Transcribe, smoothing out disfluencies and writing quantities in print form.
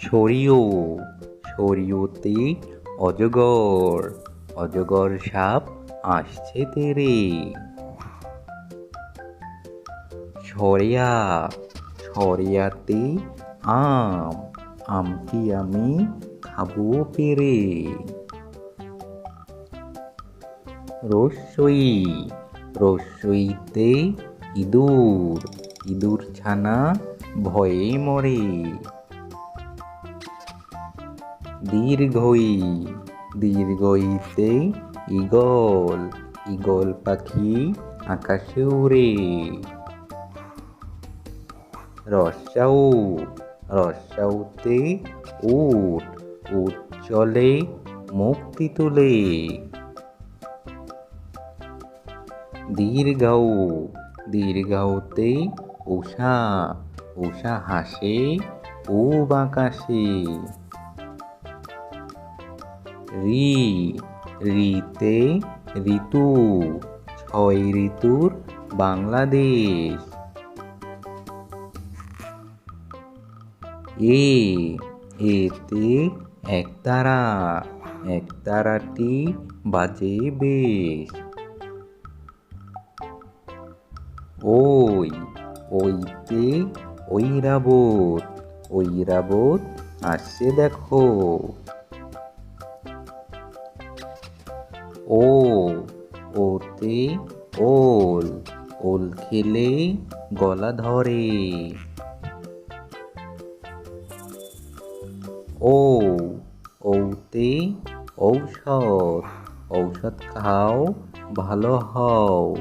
সরিও সরিওতে অজগর অজগর সাপ আসছে তেরে। সরেয়া সরেয়াতে আম আমটি আমি খাবো পেরে। রস্যই রস্যইতে ইঁদুর ইঁদুর ছানা ভয়ে মরে। দীর্ঘই দীর্ঘইতে ঈগল ঈগল পাখি আকাশে উড়ে। রস্যাউ রস্যাউতে উট উট চলে মুক্তি তুলে। দীর্ঘৌ দীর্ঘৌতে উষা উষা হাসে পূব আকাশে। রি রিতে ঋতু ছয় ঋতুর বাংলাদেশ। এতে একতারা একতারাটি বাজে বেশ। ওইতে ঐরাবত ঐরাবত আসছে দেখো। ওতে ওল ওল খেলে গলা ধরে। ওতে ঔষধ ঔষধ খাও ভালো হও।